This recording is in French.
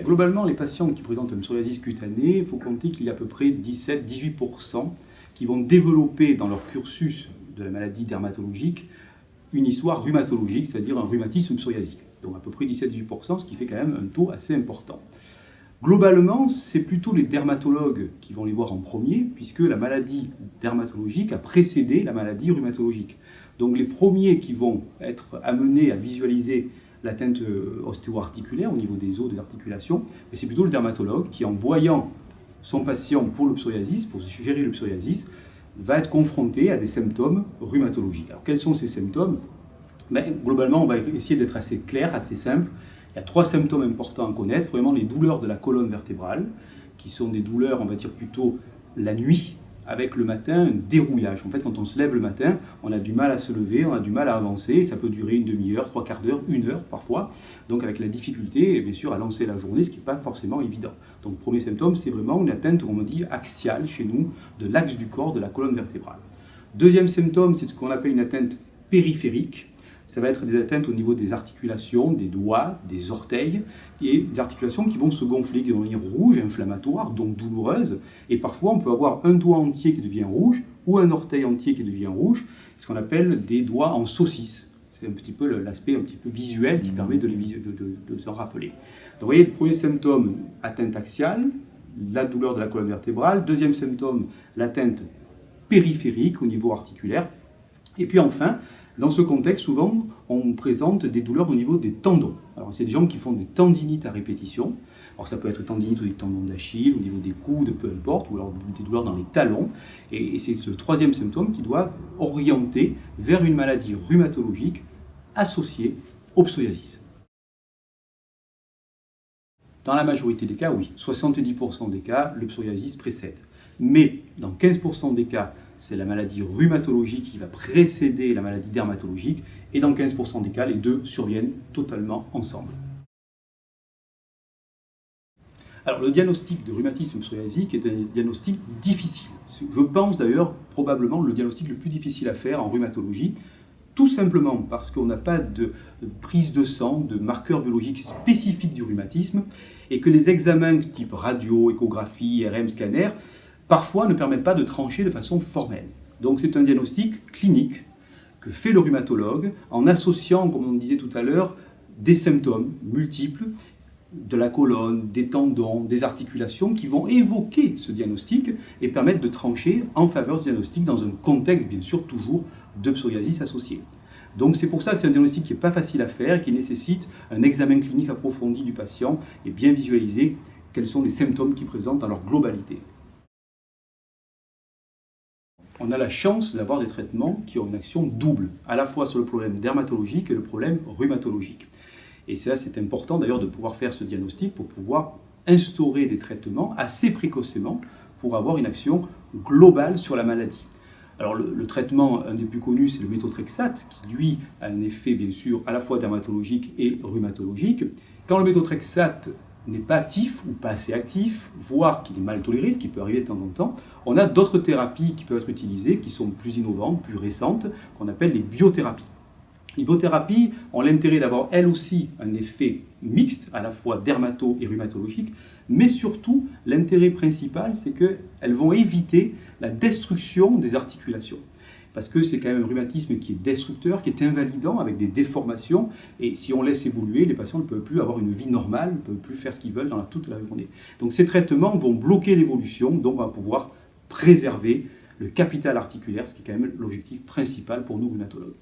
Globalement, les patients qui présentent un psoriasis cutané, il faut compter qu'il y a à peu près 17-18% qui vont développer dans leur cursus de la maladie dermatologique une histoire rhumatologique, c'est-à-dire un rhumatisme psoriasique. Donc à peu près 17-18%, ce qui fait quand même un taux assez important. Globalement, c'est plutôt les dermatologues qui vont les voir en premier, puisque la maladie dermatologique a précédé la maladie rhumatologique. Donc les premiers qui vont être amenés à visualiser l'atteinte ostéo-articulaire au niveau des os, des articulations, c'est plutôt le dermatologue qui, en voyant son patient pour le psoriasis, pour gérer le psoriasis, va être confronté à des symptômes rhumatologiques. Alors quels sont ces symptômes? Globalement, on va essayer d'être assez clair, assez simple. Il y a 3 symptômes importants à connaître. Premièrement, les douleurs de la colonne vertébrale, qui sont des douleurs, on va dire plutôt la nuit, avec le matin un dérouillage. En fait, quand on se lève le matin, on a du mal à se lever, on a du mal à avancer, et ça peut durer une demi-heure, 3/4 d'heure, 1 heure parfois. Donc avec la difficulté, bien sûr, à lancer la journée, ce qui n'est pas forcément évident. Donc premier symptôme, c'est vraiment une atteinte, on dit, axiale chez nous, de l'axe du corps, de la colonne vertébrale. Deuxième symptôme, c'est ce qu'on appelle une atteinte périphérique. Ça va être des atteintes au niveau des articulations, des doigts, des orteils, et des articulations qui vont se gonfler, qui vont devenir rouges, inflammatoires, donc douloureuses. Et parfois, on peut avoir un doigt entier qui devient rouge, ou un orteil entier qui devient rouge, ce qu'on appelle des doigts en saucisse. C'est un petit peu l'aspect un petit peu visuel qui permet de s'en rappeler. Donc vous voyez, le premier symptôme, atteinte axiale, la douleur de la colonne vertébrale. Deuxième symptôme, l'atteinte périphérique au niveau articulaire. Et puis enfin, dans ce contexte, souvent, on présente des douleurs au niveau des tendons. Alors, c'est des gens qui font des tendinites à répétition. Alors, ça peut être tendinite ou des tendons d'Achille, au niveau des coudes, peu importe, ou alors des douleurs dans les talons. Et c'est ce troisième symptôme qui doit orienter vers une maladie rhumatologique associée au psoriasis. Dans la majorité des cas, oui, 70% des cas, le psoriasis précède. Mais dans 15% des cas, c'est la maladie rhumatologique qui va précéder la maladie dermatologique, et dans 15% des cas, les deux surviennent totalement ensemble. Alors, le diagnostic de rhumatisme psoriasique est un diagnostic difficile. Je pense d'ailleurs probablement le diagnostic le plus difficile à faire en rhumatologie, tout simplement parce qu'on n'a pas de prise de sang, de marqueurs biologiques spécifiques du rhumatisme, et que les examens type radio, échographie, IRM, scanner, parfois ne permettent pas de trancher de façon formelle. Donc c'est un diagnostic clinique que fait le rhumatologue en associant, comme on disait tout à l'heure, des symptômes multiples de la colonne, des tendons, des articulations qui vont évoquer ce diagnostic et permettre de trancher en faveur du diagnostic dans un contexte, bien sûr, toujours de psoriasis associé. Donc c'est pour ça que c'est un diagnostic qui n'est pas facile à faire, qui nécessite un examen clinique approfondi du patient et bien visualiser quels sont les symptômes qu'il présente dans leur globalité. On a la chance d'avoir des traitements qui ont une action double, à la fois sur le problème dermatologique et le problème rhumatologique. Et ça, c'est important d'ailleurs de pouvoir faire ce diagnostic pour pouvoir instaurer des traitements assez précocement pour avoir une action globale sur la maladie. Alors le traitement, un des plus connus, c'est le méthotrexate, qui lui a un effet bien sûr à la fois dermatologique et rhumatologique. Quand le méthotrexate n'est pas actif ou pas assez actif, voire qu'il est mal toléré, ce qui peut arriver de temps en temps, on a d'autres thérapies qui peuvent être utilisées, qui sont plus innovantes, plus récentes, qu'on appelle les biothérapies. Les biothérapies ont l'intérêt d'avoir elles aussi un effet mixte, à la fois dermato et rhumatologique, mais surtout l'intérêt principal, c'est qu'elles vont éviter la destruction des articulations. Parce que c'est quand même un rhumatisme qui est destructeur, qui est invalidant, avec des déformations, et si on laisse évoluer, les patients ne peuvent plus avoir une vie normale, ne peuvent plus faire ce qu'ils veulent dans toute la journée. Donc ces traitements vont bloquer l'évolution, donc on va pouvoir préserver le capital articulaire, ce qui est quand même l'objectif principal pour nous rhumatologues.